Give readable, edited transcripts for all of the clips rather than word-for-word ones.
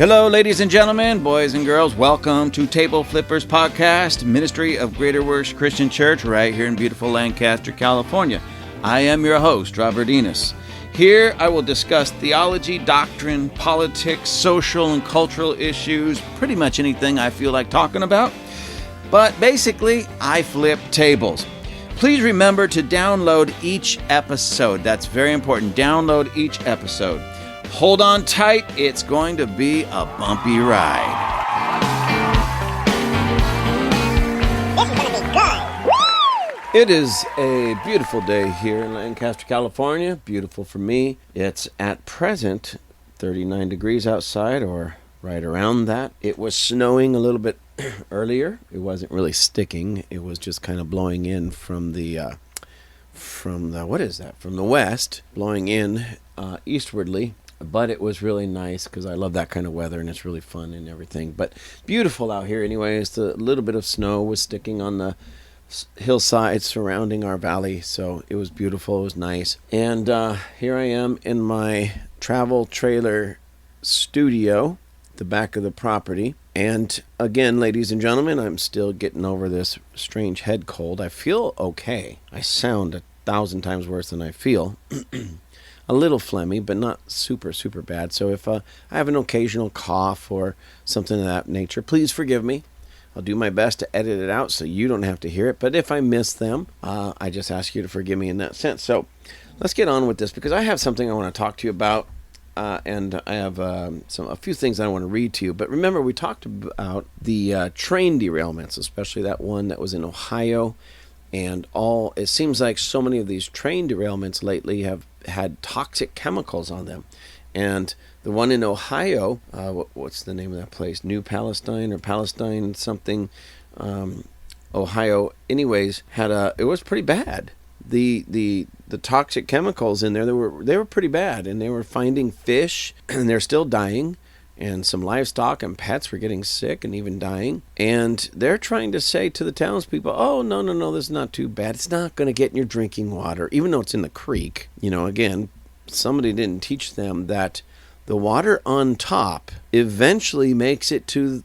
Hello, ladies and gentlemen, boys and girls. Welcome to Table Flippers Podcast, Ministry of Greater Works Christian Church, right here in beautiful Lancaster, California. I am your host, Robert Enos. Here I will discuss theology, doctrine, politics, social and cultural issues, pretty much anything I feel like talking about. But basically, I flip tables. Please remember to download each episode. That's very important. Download each episode. Hold on tight. It's going to be a bumpy ride. This is going to be good. Woo! It is a beautiful day here in Lancaster, California. Beautiful for me. It's at present 39 degrees outside, or right around that. It was snowing a little bit earlier. It wasn't really sticking. It was just kind of blowing in from the west, blowing in eastwardly. But it was really nice because I love that kind of weather and it's really fun and everything. But beautiful out here anyways. The little bit of snow was sticking on the hillside surrounding our valley. So it was beautiful. It was nice. And here I am in my travel trailer studio, the back of the property. And again, ladies and gentlemen, I'm still getting over this strange head cold. I feel okay. I sound 1,000 times worse than I feel. A little phlegmy, but not super bad. So if I have an occasional cough or something of that nature, please forgive me. I'll do my best to edit it out so you don't have to hear it. But if I miss them, I just ask you to forgive me in that sense. So let's get on with this because I have something I want to talk to you about. And I have a few things I want to read to you. But remember, we talked about the train derailments, especially that one that was in Ohio. And it seems like so many of these train derailments lately have had toxic chemicals on them. And the one in Ohio, what's the name of that place? New Palestine or Palestine something, Ohio. Anyways, it was pretty bad. The toxic chemicals in there, they were pretty bad, and they were finding fish, and they're still dying. And some livestock and pets were getting sick and even dying. And they're trying to say to the townspeople, oh, no, this is not too bad. It's not going to get in your drinking water, even though it's in the creek. Again, somebody didn't teach them that the water on top eventually makes it to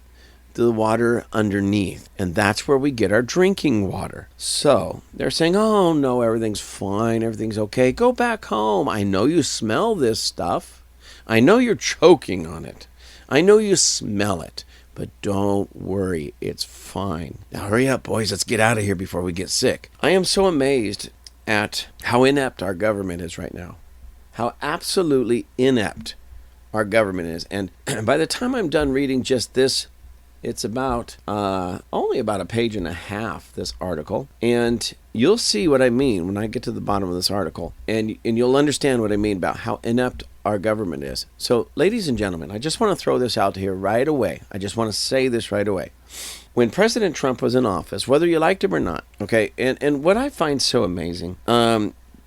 the water underneath. And that's where we get our drinking water. So they're saying, oh, no, everything's fine. Everything's okay. Go back home. I know you smell this stuff. I know you're choking on it. I know you smell it, but don't worry, it's fine. Now hurry up, boys, let's get out of here before we get sick. I am so amazed at how inept our government is right now. How absolutely inept our government is. And by the time I'm done reading just this, it's about only about a page and a half, this article. And you'll see what I mean when I get to the bottom of this article. And you'll understand what I mean about how inept our government is. So, ladies and gentlemen, I just want to throw this out here right away. I just want to say this right away. When President Trump was in office, whether you liked him or not, okay, and what I find so amazing,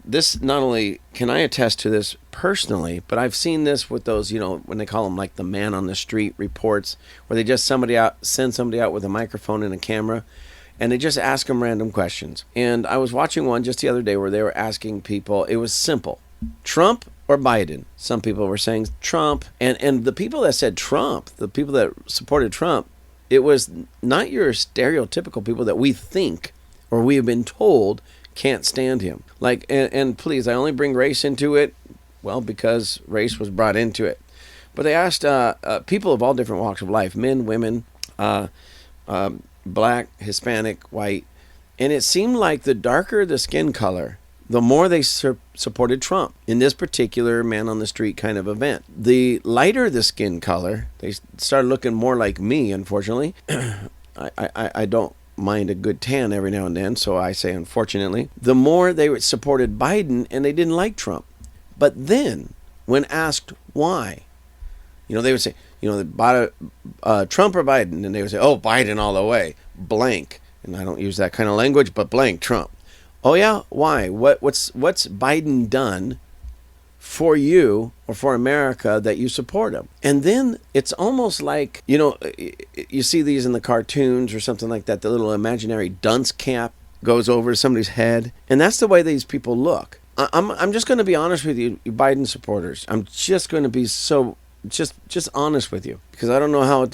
this not only can I attest to this personally, but I've seen this with those, when they call them like the man on the street reports, where they just send somebody out with a microphone and a camera, and they just ask them random questions. And I was watching one just the other day where they were asking people, it was simple, Trump or Biden? Some people were saying Trump, and the people that said Trump, the people that supported Trump, it was not your stereotypical people that we think or we have been told can't stand him. Like, and please, I only bring race into it, well, because race was brought into it. But they asked people of all different walks of life, men, women, black, Hispanic, white, and it seemed like the darker the skin color, the more they supported Trump in this particular man on the street kind of event. The lighter the skin color, they started looking more like me, unfortunately. I don't mind a good tan every now and then, so I say unfortunately. The more they supported Biden, and they didn't like Trump. But then, when asked why, they would say, Trump or Biden? And they would say, oh, Biden all the way, blank. And I don't use that kind of language, but blank Trump. Oh yeah, why? What's Biden done for you or for America that you support him? And then it's almost like, you see these in the cartoons or something like that, the little imaginary dunce cap goes over somebody's head. And that's the way these people look. I'm just going to be honest with you, Biden supporters. I'm just going to be so just honest with you, because I don't know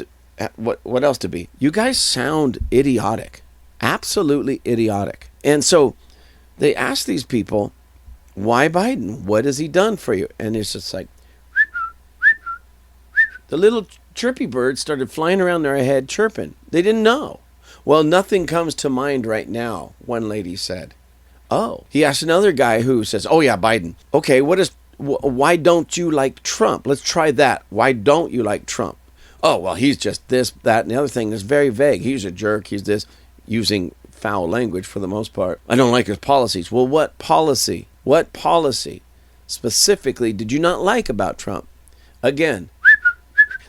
what else to be. You guys sound idiotic, absolutely idiotic. And so they ask these people, why Biden? What has he done for you? And it's just like, the little chirpy birds started flying around their head chirping. They didn't know. Well, nothing comes to mind right now, one lady said. Oh. He asked another guy who says, oh yeah, Biden. Okay, why don't you like Trump? Let's try that. Why don't you like Trump? Oh, well, he's just this, that, and the other thing is very vague. He's a jerk. He's this, using foul language for the most part. I don't like his policies. Well, what policy? What policy specifically did you not like about Trump? Again,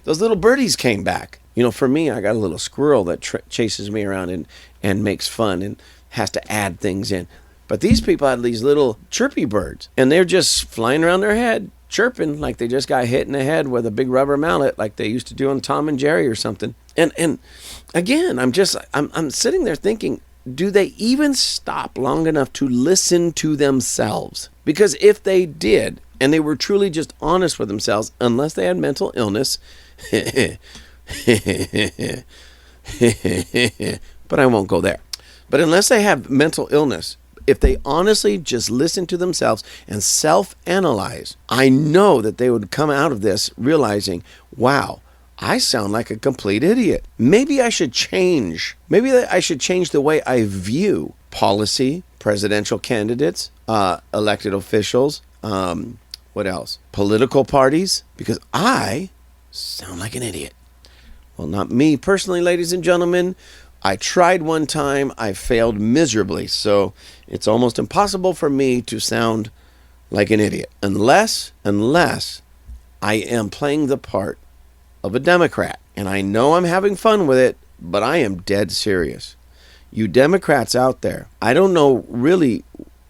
those little birdies came back. You know, for me, I got a little squirrel that chases me around and makes fun and has to add things in. But these people had these little chirpy birds, and they're just flying around their head, chirping like they just got hit in the head with a big rubber mallet like they used to do on Tom and Jerry or something. And again, I'm sitting there thinking, do they even stop long enough to listen to themselves? Because if they did, and they were truly just honest with themselves, unless they had mental illness, but I won't go there. But unless they have mental illness, if they honestly just listen to themselves and self-analyze, I know that they would come out of this realizing, wow, I sound like a complete idiot. Maybe I should change. Maybe I should change the way I view policy, presidential candidates, elected officials, what else? Political parties, because I sound like an idiot. Well, not me personally, ladies and gentlemen. I tried one time. I failed miserably. So it's almost impossible for me to sound like an idiot unless I am playing the part of a Democrat. And I know I'm having fun with it, but I am dead serious. You Democrats out there, I don't know really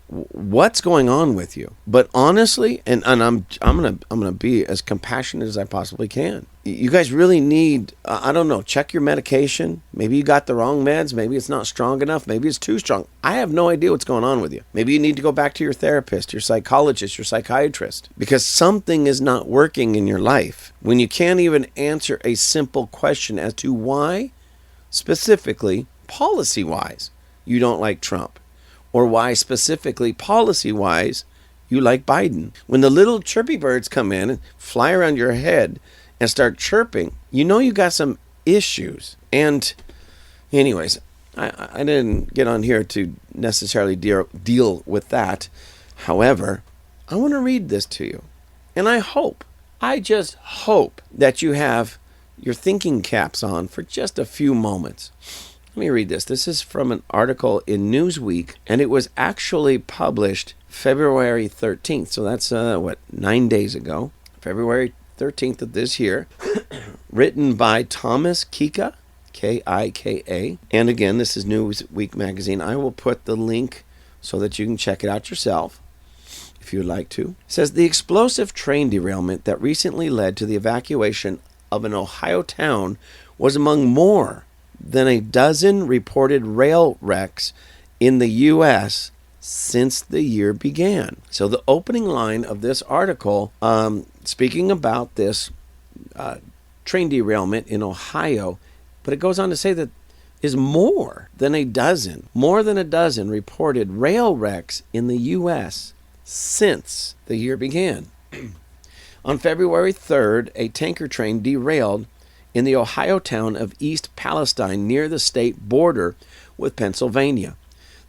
what's going on with you, but honestly, and I'm gonna be as compassionate as I possibly can. You guys really need, I don't know, check your medication. Maybe you got the wrong meds. Maybe it's not strong enough. Maybe it's too strong. I have no idea what's going on with you. Maybe you need to go back to your therapist, your psychologist, your psychiatrist, because something is not working in your life when you can't even answer a simple question as to why, specifically, policy-wise, you don't like Trump, or why specifically, policy-wise, you like Biden. When the little chirpy birds come in and fly around your head and start chirping, you know you got some issues. And anyways, I didn't get on here to necessarily deal with that. However, I want to read this to you. And I just hope that you have your thinking caps on for just a few moments. Let me read this. This is from an article in Newsweek, and it was actually published February 13th. So that's, 9 days ago. February 13th of this year. Written by Thomas Kika, Kika. And again, this is Newsweek magazine. I will put the link so that you can check it out yourself if you would like to. It says, the explosive train derailment that recently led to the evacuation of an Ohio town was among more than a dozen reported rail wrecks in the U.S. since the year began. So the opening line of this article, speaking about this train derailment in Ohio, but it goes on to say that is more than a dozen reported rail wrecks in the U.S. since the year began. On February 3rd, a tanker train derailed in the Ohio town of East Palestine near the state border with Pennsylvania.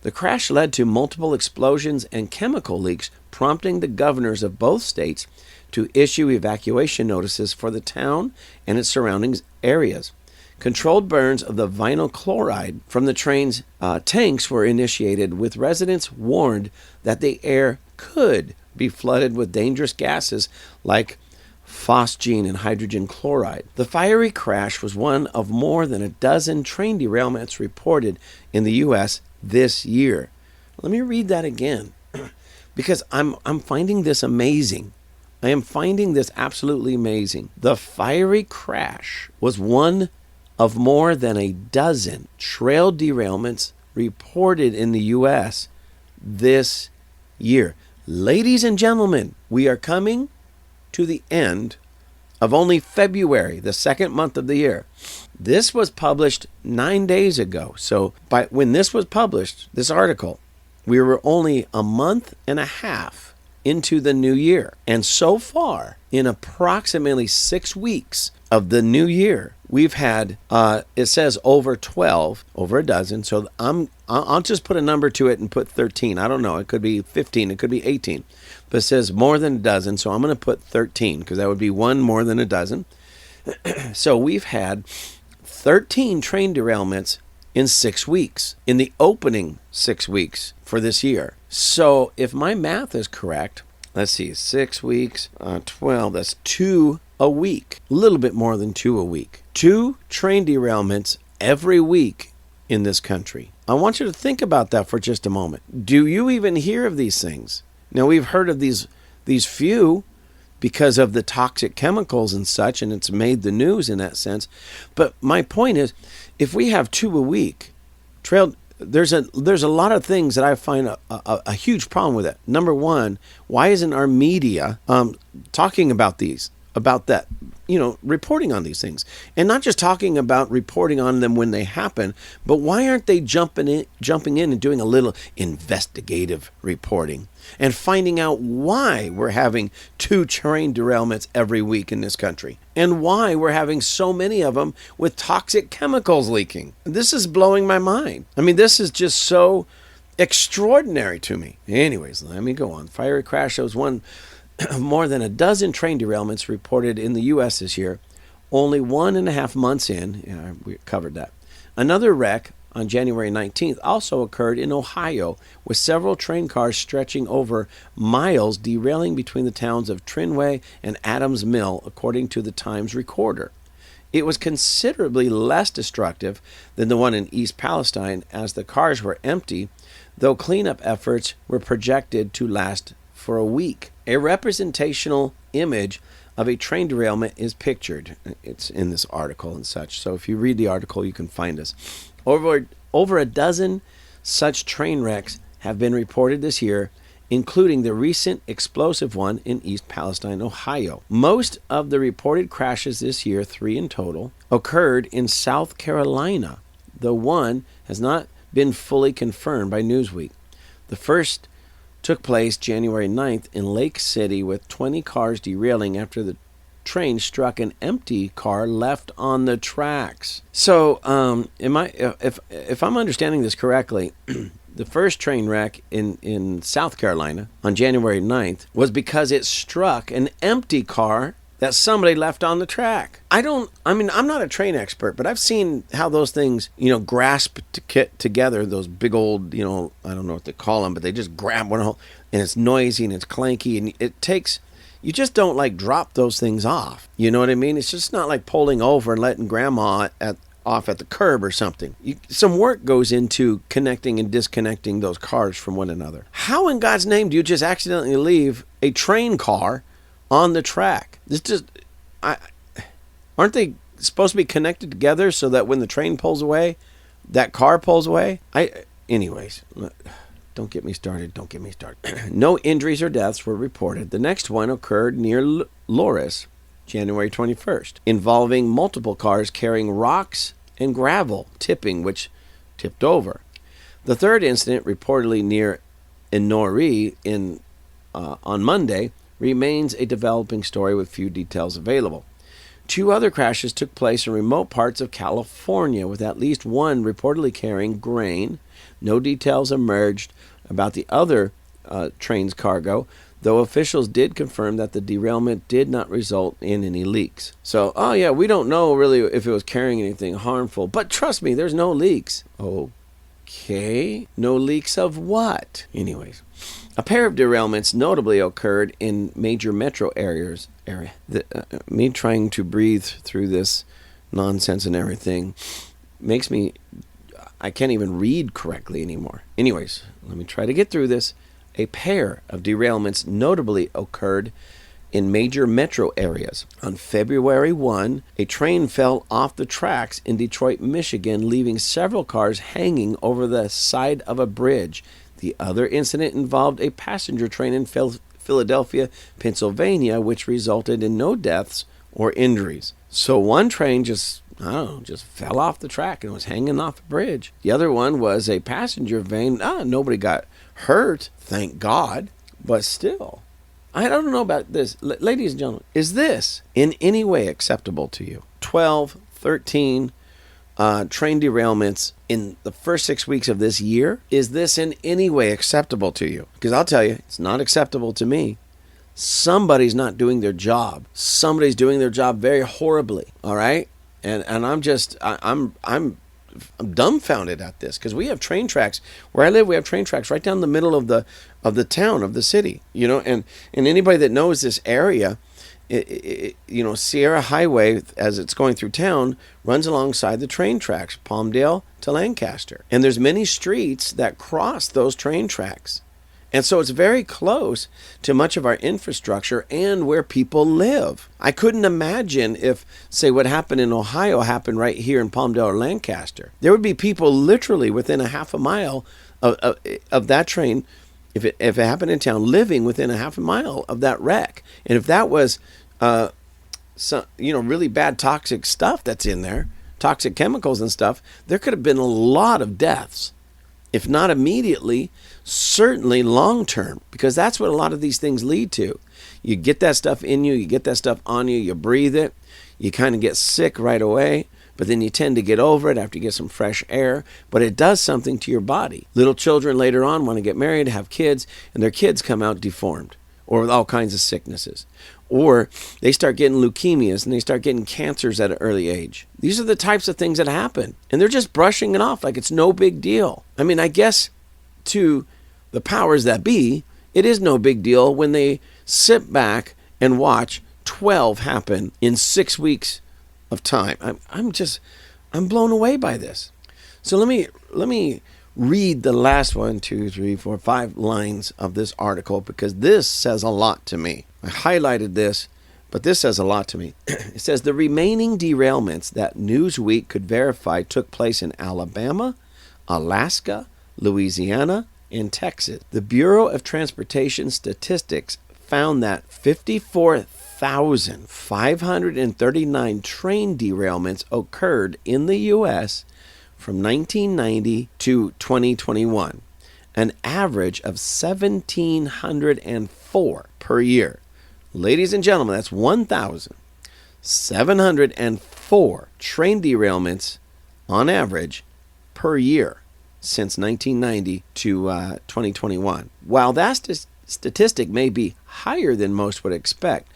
The crash led to multiple explosions and chemical leaks, prompting the governors of both states to issue evacuation notices for the town and its surrounding areas. Controlled burns of the vinyl chloride from the train's tanks were initiated, with residents warned that the air could be flooded with dangerous gases like phosgene and hydrogen chloride. The fiery crash was one of more than a dozen train derailments reported in the U.S. this year. Let me read that again, because I'm finding this amazing. I am finding this absolutely amazing. The fiery crash was one of more than a dozen trail derailments reported in the U.S. this year. Ladies and gentlemen, we are coming to the end of only February, the second month of the year. This was published 9 days ago. So when this was published, this article, we were only a month and a half into the new year. And so far, in approximately 6 weeks of the new year, we've had, it says over 12, over a dozen. So I'll just put a number to it and put 13. I don't know. It could be 15. It could be 18. But it says more than a dozen. So I'm going to put 13 because that would be one more than a dozen. So we've had 13 train derailments in 6 weeks, in the opening 6 weeks for this year. So if my math is correct, let's see, 6 weeks, 12, that's 2 a week, a little bit more than 2 a week. 2 train derailments every week in this country. I want you to think about that for just a moment. Do you even hear of these things? Now, we've heard of these few because of the toxic chemicals and such, and it's made the news in that sense. But my point is, if we have 2 a week, there's a lot of things that I find a huge problem with it. Number one, why isn't our media talking about that, reporting on these things, and not just talking about reporting on them when they happen, but why aren't they jumping in and doing a little investigative reporting and finding out why we're having 2 train derailments every week in this country and why we're having so many of them with toxic chemicals leaking? This is blowing my mind. I mean, this is just so extraordinary to me. Anyways, let me go on. Fiery crash shows more than a dozen train derailments reported in the U.S. this year, only 1.5 months in. Yeah, we covered that. Another wreck on January 19th also occurred in Ohio, with several train cars stretching over miles, derailing between the towns of Trinway and Adams Mill, according to the Times Recorder. It was considerably less destructive than the one in East Palestine, as the cars were empty, though cleanup efforts were projected to last for a week. A representational image of a train derailment is pictured. It's in this article and such. So if you read the article, you can find us. Over a dozen such train wrecks have been reported this year, including the recent explosive one in East Palestine, Ohio. Most of the reported crashes this year, 3 in total, occurred in South Carolina, though one has not been fully confirmed by Newsweek. The first took place January 9th in Lake City, with 20 cars derailing after the train struck an empty car left on the tracks. So, if I'm understanding this correctly, the first train wreck in South Carolina on January 9th was because it struck an empty car that somebody left on the track. I'm not a train expert, but I've seen how those things, grasp together, those big old, I don't know what they call them, but they just grab one whole, and it's noisy and it's clanky, and it takes, you just don't drop those things off. You know what I mean? It's just not like pulling over and letting grandma off at the curb or something. Some work goes into connecting and disconnecting those cars from one another. How in God's name do you just accidentally leave a train car on the track? Aren't they supposed to be connected together so that when the train pulls away, that car pulls away? Anyways, don't get me started. No injuries or deaths were reported. The next one occurred near Loris, January 21st, involving multiple cars carrying rocks and gravel, which tipped over. The third incident, reportedly near Inori on Monday, remains a developing story with few details available. 2 other crashes took place in remote parts of California, with at least one reportedly carrying grain. No details emerged about the other train's cargo, though officials did confirm that the derailment did not result in any leaks. So, we don't know really if it was carrying anything harmful, but trust me, there's no leaks. Okay, no leaks of what? Anyways, a pair of derailments notably occurred in major metro areas. Me trying to breathe through this nonsense and everything makes me, I can't even read correctly anymore. Anyways, let me try to get through this. A pair of derailments notably occurred in major metro areas. On February 1, a train fell off the tracks in Detroit, Michigan, leaving several cars hanging over the side of a bridge. The other incident involved a passenger train in Philadelphia, Pennsylvania, which resulted in no deaths or injuries. So one train just fell off the track and was hanging off the bridge. The other one was a passenger van. Nobody got hurt, thank God. But still, I don't know about this. Ladies and gentlemen, is this in any way acceptable to you? 12, 13 train derailments in the first 6 weeks of this year. Is this in any way acceptable to you? Because I'll tell you, it's not acceptable to me. Somebody's not doing their job. Somebody's doing their job very horribly. All right, and I'm dumbfounded at this, because we have train tracks where I live. We have train tracks right down the middle of the town, of the city. And anybody that knows this area, Sierra Highway, as it's going through town, runs alongside the train tracks, Palmdale to Lancaster, and there's many streets that cross those train tracks. And so it's very close to much of our infrastructure and where people live. I couldn't imagine if, say, what happened in Ohio happened right here in Palmdale or Lancaster. There would be people literally within a half a mile of that train, if it happened in town, living within a half a mile of that wreck. And if that was really bad toxic stuff that's in there, toxic chemicals and stuff, there could have been a lot of deaths. If not immediately, certainly long term, because that's what a lot of these things lead to. You get that stuff in you, you get that stuff on you, you breathe it, you kind of get sick right away, but then you tend to get over it after you get some fresh air, but it does something to your body. Little children later on want to get married, have kids, and their kids come out deformed or with all kinds of sicknesses. Or they start getting leukemias and they start getting cancers at an early age. These are the types of things that happen. And they're just brushing it off like it's no big deal. I mean, I guess to the powers that be, it is no big deal when they sit back and watch 12 happen in 6 weeks of time. I'm blown away by this. So let me read the last 1, 2, 3, 4, 5 lines of this article, because this says a lot to me. I highlighted this, but this says a lot to me. It says the remaining derailments that Newsweek could verify took place in Alabama, Alaska, Louisiana, and Texas. The Bureau of Transportation Statistics found that 54,539 train derailments occurred in the U.S. from 1990 to 2021, an average of 1,704 per year. Ladies and gentlemen, that's 1,704 train derailments on average per year since 1990 to 2021. While that statistic may be higher than most would expect,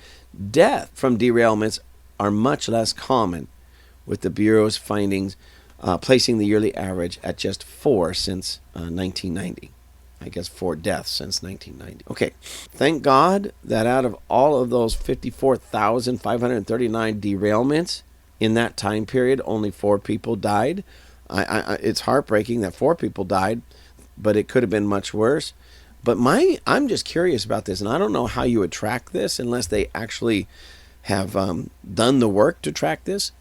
death from derailments are much less common, with the Bureau's findings placing the yearly average at just 4 since 1990. I guess 4 deaths since 1990. Okay, thank God that out of all of those 54,539 derailments in that time period, only 4 people died. It's heartbreaking that 4 people died, but it could have been much worse. But I'm just curious about this, and I don't know how you would track this unless they actually have done the work to track this.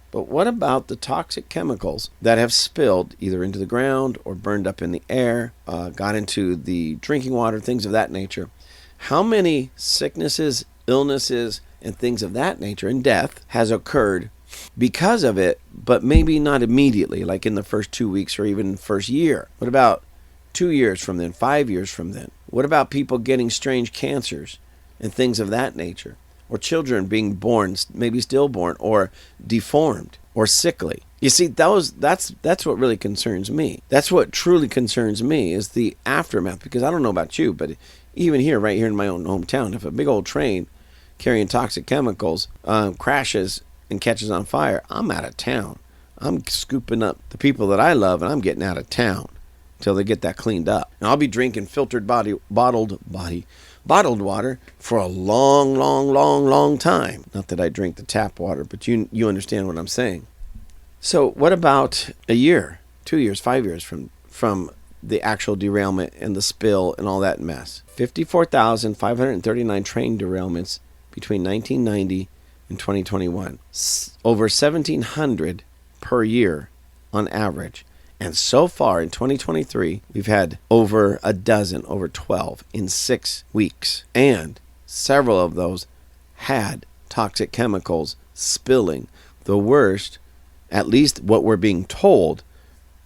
But what about the toxic chemicals that have spilled either into the ground or burned up in the air, got into the drinking water, things of that nature? How many sicknesses, illnesses, and things of that nature, and death has occurred because of it, but maybe not immediately, like in the first 2 weeks or even the first year? What about 2 years from then, 5 years from then? What about people getting strange cancers and things of that nature? Or children being born, maybe stillborn, or deformed, or sickly. You see, that's what really concerns me. That's what truly concerns me, is the aftermath. Because I don't know about you, but even here, right here in my own hometown, if a big old train carrying toxic chemicals crashes and catches on fire, I'm out of town. I'm scooping up the people that I love, and I'm getting out of town until they get that cleaned up. And I'll be drinking filtered bottled water for a long time. Not that I drink the tap water, but you understand what I'm saying. So what about a year, 2 years, 5 years from the actual derailment and the spill and all that mess? 54,539 train derailments between 1990 and 2021. Over 1,700 per year on average. And so far in 2023, we've had over 12 in 6 weeks. And several of those had toxic chemicals spilling. The worst, at least what we're being told,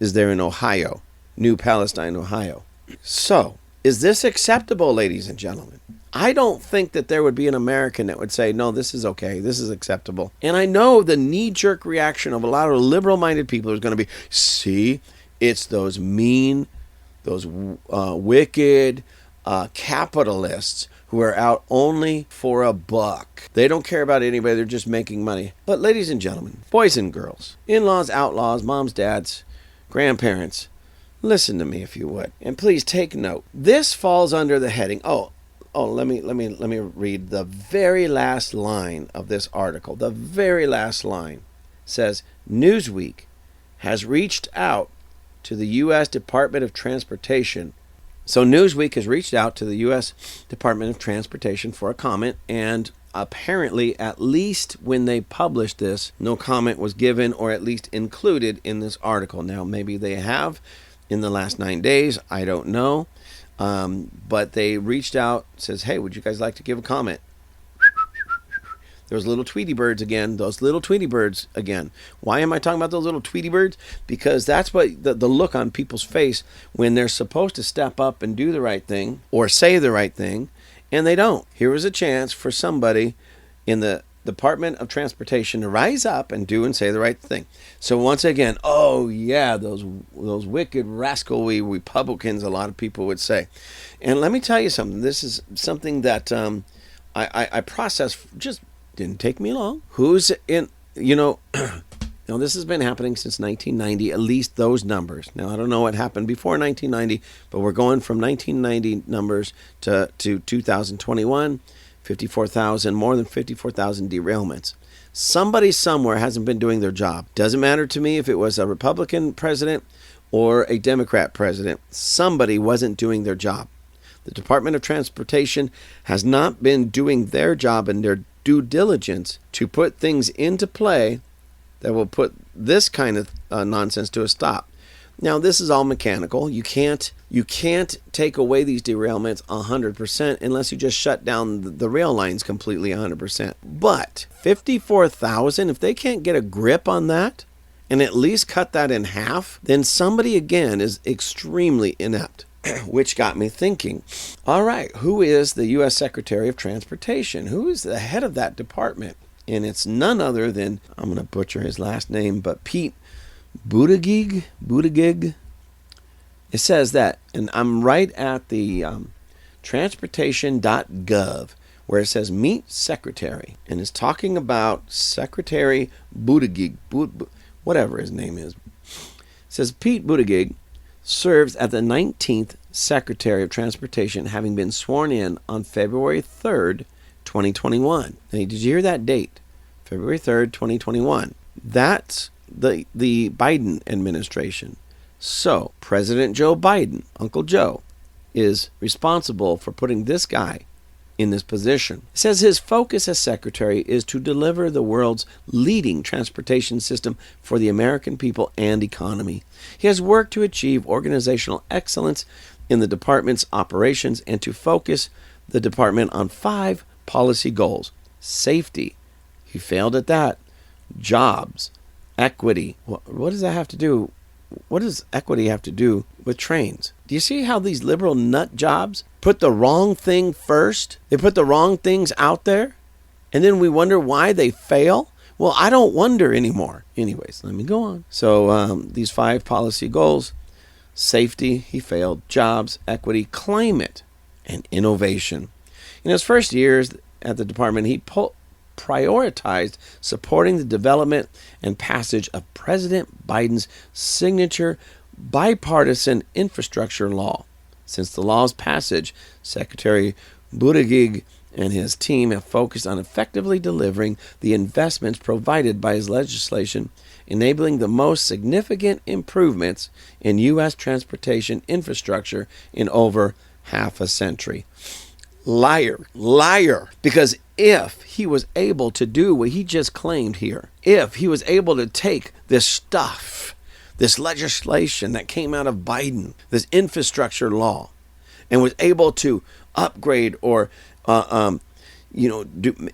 is there in Ohio, New Palestine, Ohio. So, is this acceptable, ladies and gentlemen? I don't think that there would be an American that would say, no, this is okay, this is acceptable. And I know the knee-jerk reaction of a lot of liberal-minded people is going to be, see, it's those mean, those wicked capitalists who are out only for a buck. They don't care about anybody, they're just making money. But ladies and gentlemen, boys and girls, in-laws, outlaws, moms, dads, grandparents, listen to me if you would, and please take note. This falls under the heading. Let me read the very last line of this article. The very last line says, Newsweek has reached out to the U.S. Department of Transportation. So Newsweek has reached out to the U.S. Department of Transportation for a comment, and apparently, at least when they published this, no comment was given or at least included in this article. Now, maybe they have in the last 9 days. I don't know. But they reached out, says, hey, would you guys like to give a comment? Those little Tweety birds again. Why am I talking about those little Tweety birds? Because that's what the look on people's face when they're supposed to step up and do the right thing or say the right thing, and they don't. Here was a chance for somebody in the Department of Transportation to rise up and do and say the right thing. So once again, oh yeah, those wicked rascally Republicans, a lot of people would say. And let me tell you something. This is something that I processed, just didn't take me long. Who's in, this has been happening since 1990, at least those numbers. Now, I don't know what happened before 1990, but we're going from 1990 numbers to 2021. 54,000, more than 54,000 derailments. Somebody somewhere hasn't been doing their job. Doesn't matter to me if it was a Republican president or a Democrat president. Somebody wasn't doing their job. The Department of Transportation has not been doing their job and their due diligence to put things into play that will put this kind of nonsense to a stop. Now, this is all mechanical. You can't take away these derailments 100% unless you just shut down the rail lines completely 100%. But 54,000, if they can't get a grip on that and at least cut that in half, then somebody again is extremely inept. Which got me thinking, all right, who is the U.S. Secretary of Transportation? Who is the head of that department? And it's none other than, I'm going to butcher his last name, but Pete Buttigieg. It says that, and I'm right at the transportation.gov where it says meet secretary, and it's talking about Secretary Buttigieg, whatever his name is. It says Pete Buttigieg serves as the 19th Secretary of Transportation, having been sworn in on February 3rd, 2021. Now, did you hear that date? February 3rd, 2021. That's the Biden administration. So, President Joe Biden, Uncle Joe, is responsible for putting this guy in this position. It says his focus as secretary is to deliver the world's leading transportation system for the American people and economy. He has worked to achieve organizational excellence in the department's operations and to focus the department on 5 policy goals. Safety, he failed at that. Jobs, equity. What does that have to do? What does equity have to do with trains? Do you see how these liberal nut jobs put the wrong thing first? They put the wrong things out there, and then we wonder why they fail? Well, I don't wonder anymore. Anyways, let me go on. So these 5 policy goals: safety, he failed; jobs, equity; climate, and innovation. In his first years at the department, he prioritized supporting the development and passage of President Biden's signature bipartisan infrastructure law. Since the law's passage, Secretary Buttigieg and his team have focused on effectively delivering the investments provided by his legislation, enabling the most significant improvements in U.S. transportation infrastructure in over half a century. Liar. Because if he was able to do what he just claimed here, if he was able to take this stuff, this legislation that came out of Biden, this infrastructure law, and was able to upgrade or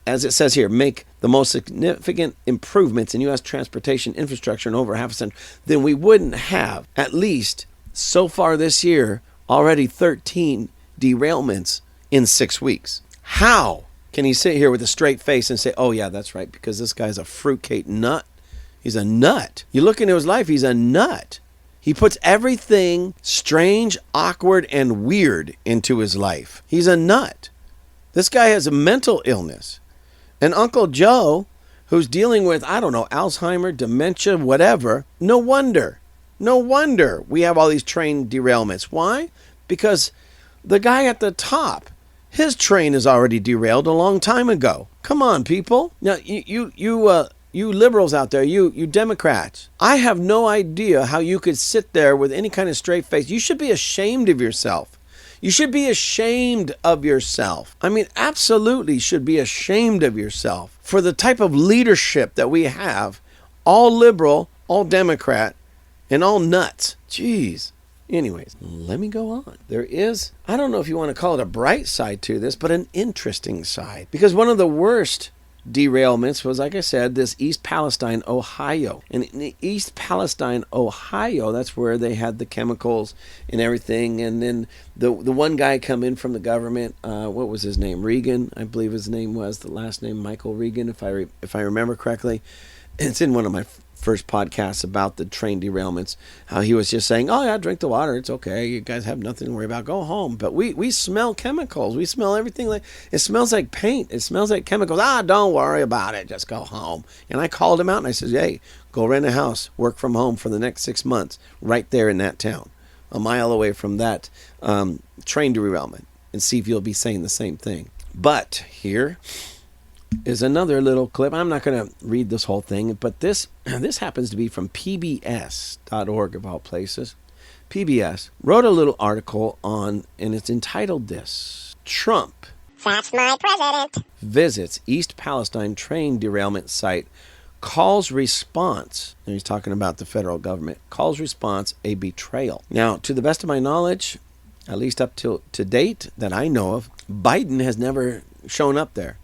as it says here, make the most significant improvements in U.S. transportation infrastructure in over half a century, then we wouldn't have, at least so far this year, already 13 derailments in 6 weeks. How can he sit here with a straight face and say, oh yeah, that's right, because this guy's a fruitcake nut? He's a nut. You look into his life, he's a nut. He puts everything strange, awkward, and weird into his life. He's a nut. This guy has a mental illness. And Uncle Joe, who's dealing with, I don't know, Alzheimer, dementia, whatever, no wonder we have all these train derailments. Why? Because the guy at the top, his train is already derailed a long time ago. Come on, people. Now, you liberals out there, you Democrats, I have no idea how you could sit there with any kind of straight face. You should be ashamed of yourself. You should be ashamed of yourself. I mean, absolutely should be ashamed of yourself for the type of leadership that we have. All liberal, all Democrat, and all nuts. Jeez. Anyways, let me go on. There is, I don't know if you want to call it a bright side to this, but an interesting side. Because one of the worst derailments was, like I said, this East Palestine, Ohio. And in East Palestine, Ohio, that's where they had the chemicals and everything. And then the one guy come in from the government, what was his name? Regan, I believe his name was, the last name Michael Regan, if I remember correctly. It's in one of my first podcasts about the train derailments, how he was just saying, oh yeah, drink the water, it's okay, you guys have nothing to worry about, go home. But we smell chemicals, we smell everything, like it smells like paint, it smells like chemicals. Don't worry about it, just go home. And I called him out and I said, hey, go rent a house, work from home for the next 6 months right there in that town, a mile away from that train derailment, and see if you'll be saying the same thing. But here is another little clip. I'm not going to read this whole thing, but this happens to be from PBS.org, of all places. PBS wrote a little article on, and it's entitled this: Trump That's my president. visits East Palestine train derailment site, calls response, and he's talking about the federal government, calls response a betrayal. Now, to the best of my knowledge, at least up to date that I know of, Biden has never shown up there.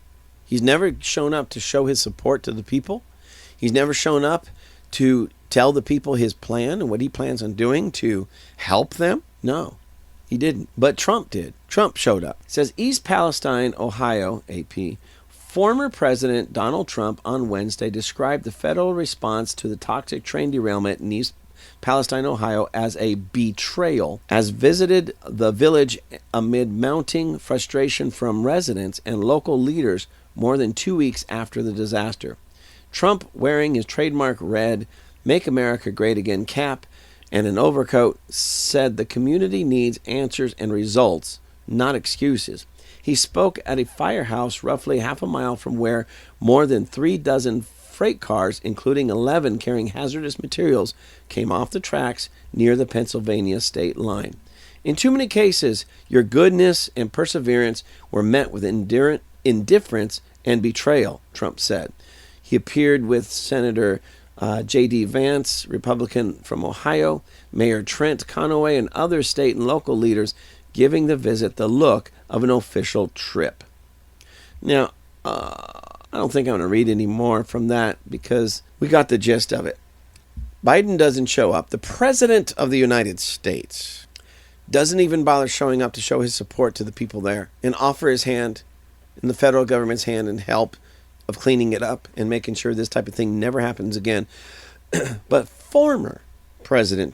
He's never shown up to show his support to the people. He's never shown up to tell the people his plan and what he plans on doing to help them. No, he didn't. But Trump did. Trump showed up. It says East Palestine, Ohio, AP. Former President Donald Trump on Wednesday described the federal response to the toxic train derailment in East Palestine, Ohio, as a betrayal, as visited the village amid mounting frustration from residents and local leaders more than 2 weeks after the disaster. Trump, wearing his trademark red Make America Great Again cap and an overcoat, said the community needs answers and results, not excuses. He spoke at a firehouse roughly half a mile from where more than 36 freight cars, including 11 carrying hazardous materials, came off the tracks near the Pennsylvania state line. In too many cases, your goodness and perseverance were met with indifference and betrayal, Trump said. He appeared with Senator J.D. Vance, Republican from Ohio, Mayor Trent Conaway, and other state and local leaders, giving the visit the look of an official trip. Now, I don't think I'm going to read any more from that because we got the gist of it. Biden doesn't show up. The President of the United States doesn't even bother showing up to show his support to the people there and offer his hand in the federal government's hand and help of cleaning it up and making sure this type of thing never happens again. But former President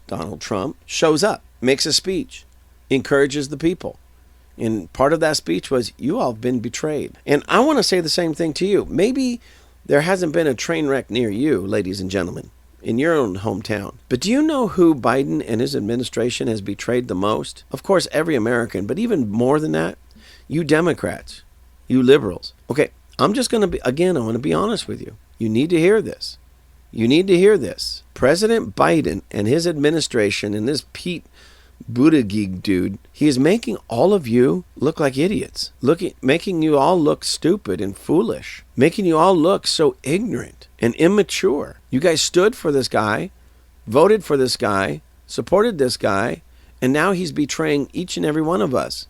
Donald Trump, shows up, makes a speech, encourages the people. And part of that speech was, you all have been betrayed. And I want to say the same thing to you. Maybe there hasn't been a train wreck near you, ladies and gentlemen, in your own hometown. But do you know who Biden and his administration has betrayed the most? Of course, every American, but even more than that, you Democrats, you liberals. Okay, I'm just going to be, again, I want to be honest with you. You need to hear this. You need to hear this. President Biden and his administration and this Pete Buttigieg dude, he is making all of you look like idiots, making you all look stupid and foolish, making you all look so ignorant and immature. You guys stood for this guy, voted for this guy, supported this guy, and now he's betraying each and every one of us.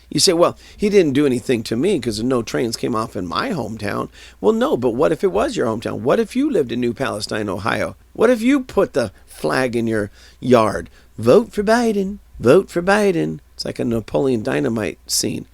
You say, well, he didn't do anything to me because no trains came off in my hometown. Well, no, but what if it was your hometown? What if you lived in New Palestine, Ohio? What if you put the flag in your yard? Vote for Biden. Vote for Biden. It's like a Napoleon Dynamite scene.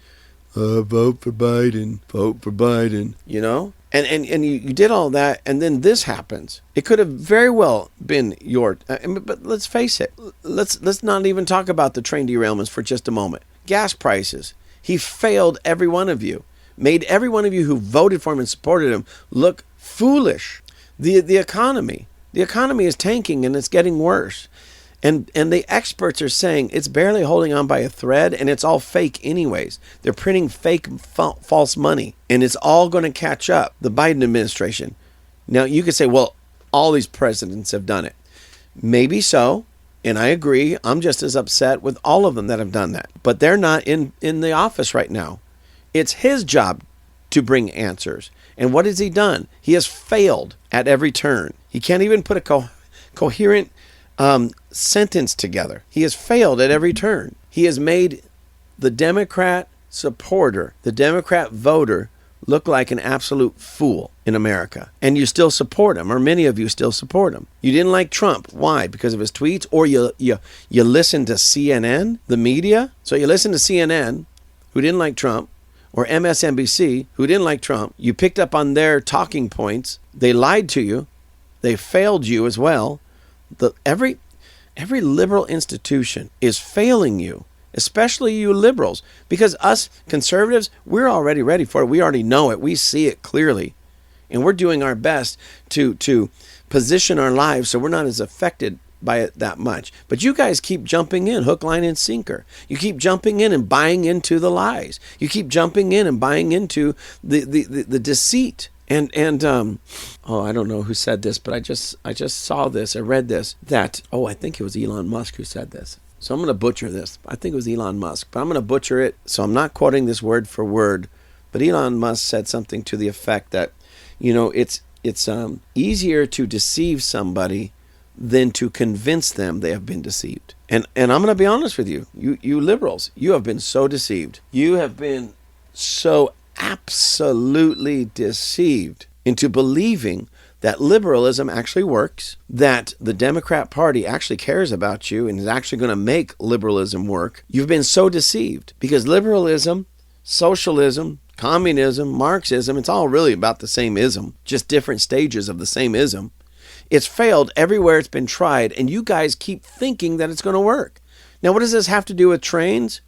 Vote for Biden. Vote for Biden. You know? And you did all that, and then this happens. It could have very well been your... but let's face it. Let's not even talk about the train derailments for just a moment. Gas prices. He failed every one of you. Made every one of you who voted for him and supported him look foolish. The economy. The economy is tanking, and it's getting worse. And the experts are saying it's barely holding on by a thread, and it's all fake anyways. They're printing fake false money, and it's all going to catch up. The Biden administration. Now, you could say, well, all these presidents have done it. Maybe so, and I agree. I'm just as upset with all of them that have done that. But they're not in the office right now. It's his job to bring answers. And what has he done? He has failed at every turn. He can't even put a coherent sentence together. He has failed at every turn. He has made the Democrat supporter, the Democrat voter, look like an absolute fool in America. And you still support him, or many of you still support him. You didn't like Trump. Why? Because of his tweets? Or you listen to CNN, the media? So you listen to CNN, who didn't like Trump, or MSNBC, who didn't like Trump. You picked up on their talking points. They lied to you. They failed you as well. Every liberal institution is failing you, especially you liberals, because us conservatives, we're already ready for it. We already know it. We see it clearly, and we're doing our best to position our lives so we're not as affected by it that much. But you guys keep jumping in, hook, line, and sinker. You keep jumping in and buying into the lies. You keep jumping in and buying into the deceit. And I don't know who said this, but I just saw this. I read this that I think it was Elon Musk who said this. So I'm going to butcher this. I think it was Elon Musk, but I'm going to butcher it. So I'm not quoting this word for word, but Elon Musk said something to the effect that, it's easier to deceive somebody than to convince them they have been deceived. And I'm going to be honest with you. You liberals, you have been so deceived. You have been so absolutely deceived into believing that liberalism actually works, that the Democrat Party actually cares about you and is actually going to make liberalism work. You've been so deceived because liberalism, socialism, communism, Marxism, it's all really about the same ism, just different stages of the same ism. It's failed everywhere it's been tried, and you guys keep thinking that it's going to work. Now, what does this have to do with trains?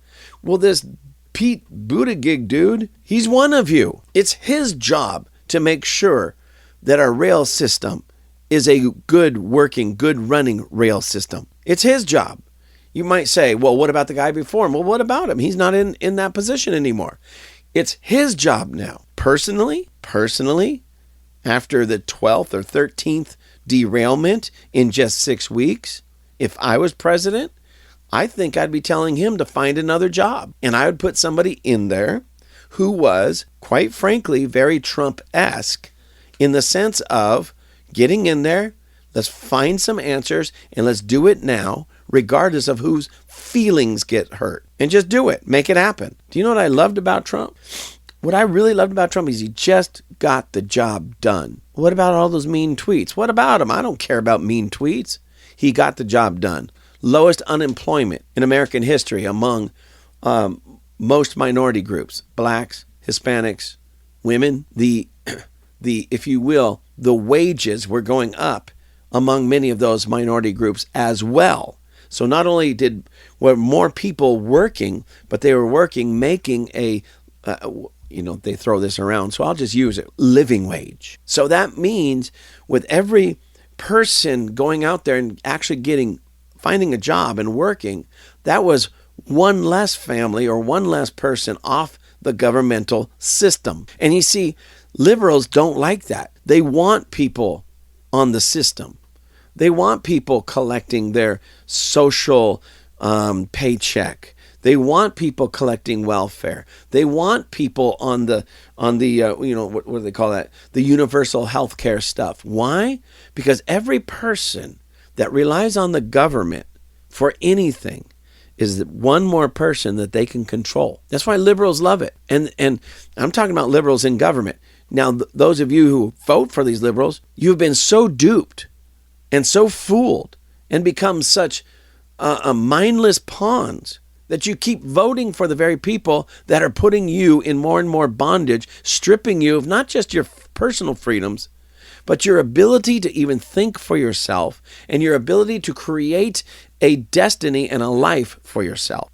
Well, this Pete Buttigieg dude, he's one of you. It's his job to make sure that our rail system is a good working, good running rail system. It's his job. You might say, well, what about the guy before him? Well, what about him? He's not in that position anymore. It's his job now. Personally, after the 12th or 13th derailment in just 6 weeks, if I was president, I think I'd be telling him to find another job. And I would put somebody in there who was, quite frankly, very Trump-esque in the sense of getting in there, let's find some answers, and let's do it now, regardless of whose feelings get hurt. And just do it. Make it happen. Do you know what I loved about Trump? What I really loved about Trump is he just got the job done. What about all those mean tweets? What about him? I don't care about mean tweets. He got the job done. Lowest unemployment in American history among most minority groups, blacks, Hispanics, women. The if you will, the wages were going up among many of those minority groups as well. So not only were more people working, but they were working making a they throw this around, so I'll just use it, living wage. So that means with every person going out there and actually finding a job and working, that was one less family or one less person off the governmental system. And you see, liberals don't like that. They want people on the system. They want people collecting their social paycheck. They want people collecting welfare. They want people on the what do they call that? The universal health care stuff. Why? Because every person that relies on the government for anything is that one more person that they can control. That's why liberals love it. And I'm talking about liberals in government. Now, those of you who vote for these liberals, you've been so duped and so fooled and become such mindless pawns that you keep voting for the very people that are putting you in more and more bondage, stripping you of not just your personal freedoms, but your ability to even think for yourself and your ability to create a destiny and a life for yourself.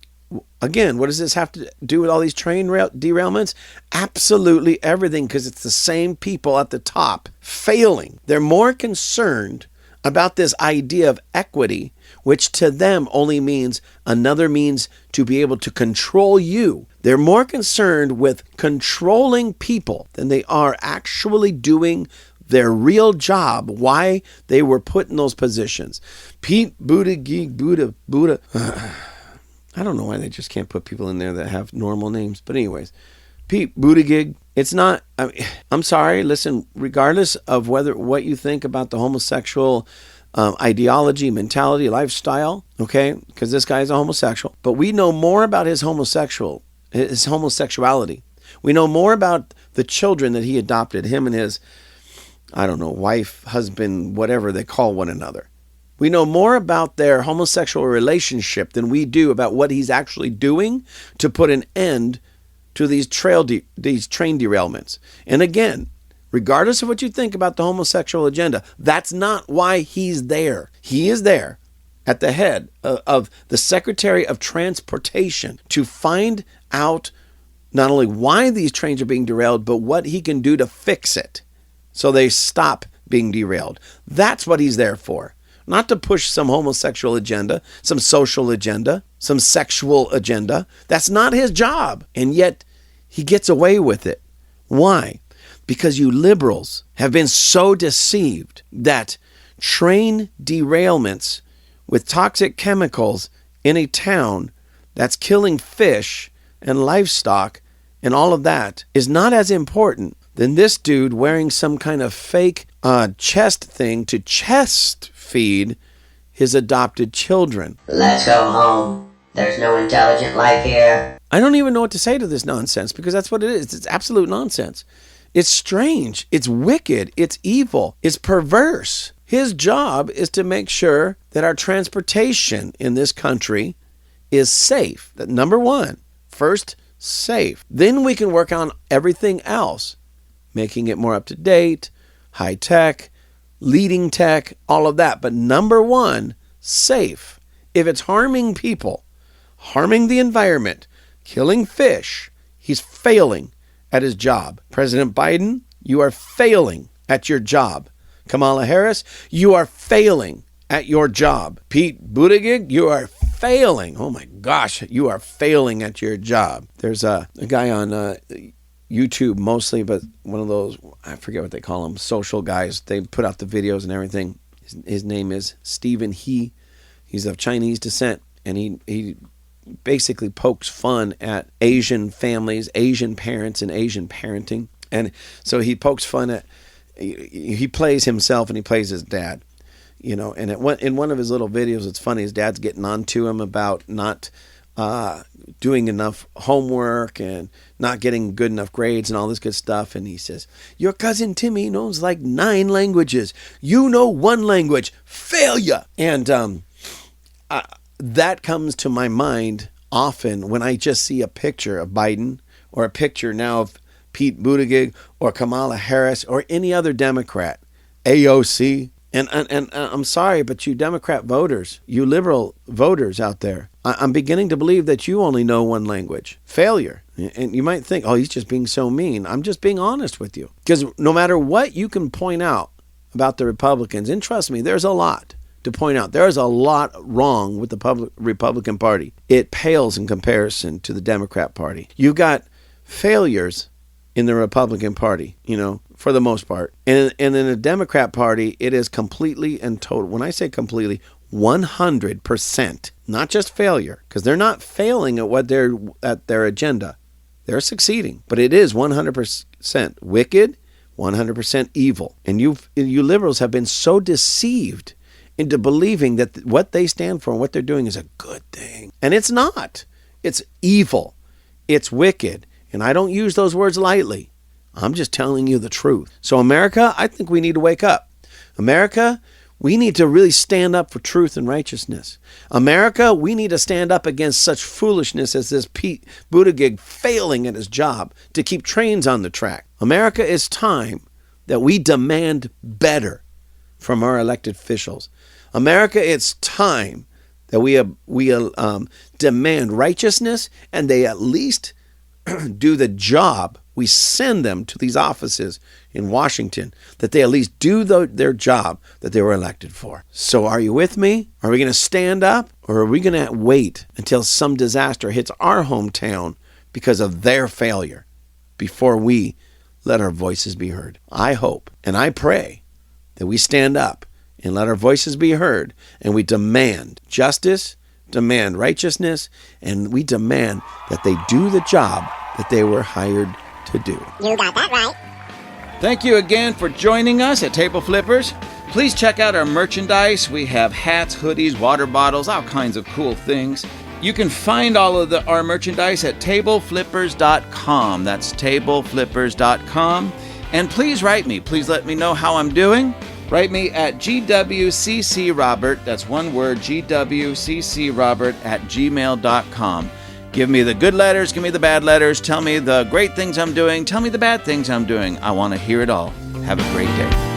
Again, what does this have to do with all these train derailments? Absolutely everything, because it's the same people at the top failing. They're more concerned about this idea of equity, which to them only means another means to be able to control you. They're more concerned with controlling people than they are actually doing their real job, why they were put in those positions. Pete Buttigieg, Buddha. I don't know why they just can't put people in there that have normal names. But anyways, Pete Buttigieg, it's not, I'm sorry, listen, regardless of what you think about the homosexual ideology, mentality, lifestyle, okay, because this guy is a homosexual, but we know more about his homosexuality. We know more about the children that he adopted, him and his, I don't know, wife, husband, whatever they call one another. We know more about their homosexual relationship than we do about what he's actually doing to put an end to these train derailments. And again, regardless of what you think about the homosexual agenda, that's not why he's there. He is there at the head of the Secretary of Transportation to find out not only why these trains are being derailed, but what he can do to fix it so they stop being derailed. That's what he's there for. Not to push some homosexual agenda, some social agenda, some sexual agenda. That's not his job. And yet he gets away with it. Why? Because you liberals have been so deceived that train derailments with toxic chemicals in a town that's killing fish and livestock and all of that is not as important than this dude wearing some kind of fake chest thing to chest feed his adopted children. Let's go home. There's no intelligent life here. I don't even know what to say to this nonsense because that's what it is. It's absolute nonsense. It's strange. It's wicked. It's evil. It's perverse. His job is to make sure that our transportation in this country is safe. That number one, first, safe. Then we can work on everything else, making it more up to date, high tech, leading tech, all of that. But number one, safe. If it's harming people, harming the environment, killing fish, he's failing at his job. President Biden, you are failing at your job. Kamala Harris, you are failing at your job. Pete Buttigieg, you are failing. Oh my gosh, you are failing at your job. There's a guy on YouTube mostly, but one of those, I forget what they call them, social guys. They put out the videos and everything. His name is Stephen He. He's of Chinese descent, and he basically pokes fun at Asian families, Asian parents, and Asian parenting. And so he pokes fun at, he plays himself and he plays his dad. You know, and in one of his little videos, it's funny, his dad's getting on to him about not doing enough homework and not getting good enough grades and all this good stuff. And he says, your cousin Timmy knows like 9 languages. You know 1 language. Failure. And that comes to my mind often when I just see a picture of Biden or a picture now of Pete Buttigieg or Kamala Harris or any other Democrat, AOC. And I'm sorry, but you Democrat voters, you liberal voters out there, I'm beginning to believe that you only know 1 language. Failure. And you might think, oh, he's just being so mean. I'm just being honest with you. Because no matter what you can point out about the Republicans, and trust me, there's a lot to point out. There's a lot wrong with the Republican Party. It pales in comparison to the Democrat Party. You've got failures in the Republican Party, you know, for the most part. And in the Democrat Party, it is completely and total. When I say completely, 100%, not just failure, because they're not failing at their agenda. They're succeeding, but it is 100% wicked, 100% evil. And you liberals have been so deceived into believing that what they stand for and what they're doing is a good thing. And it's not. It's evil. It's wicked. And I don't use those words lightly. I'm just telling you the truth. So America, I think we need to wake up. America, we need to really stand up for truth and righteousness. America, we need to stand up against such foolishness as this Pete Buttigieg failing at his job to keep trains on the track. America, it's time that we demand better from our elected officials. America, it's time that we demand righteousness, and they at least do the job. We send them to these offices in Washington, that they at least do their job that they were elected for. So are you with me? Are we going to stand up, or are we going to wait until some disaster hits our hometown because of their failure before we let our voices be heard? I hope and I pray that we stand up and let our voices be heard, and we demand justice, demand righteousness, and we demand that they do the job that they were hired to do. You got that right. Thank you again for joining us at Table Flippers. Please check out our merchandise. We have hats, hoodies, water bottles, all kinds of cool things. You can find all of our merchandise at tableflippers.com. That's tableflippers.com. And please write me. Please let me know how I'm doing. Write me at gwccrobert, that's one word, gwccrobert@gmail.com. Give me the good letters, give me the bad letters, tell me the great things I'm doing, tell me the bad things I'm doing. I want to hear it all. Have a great day.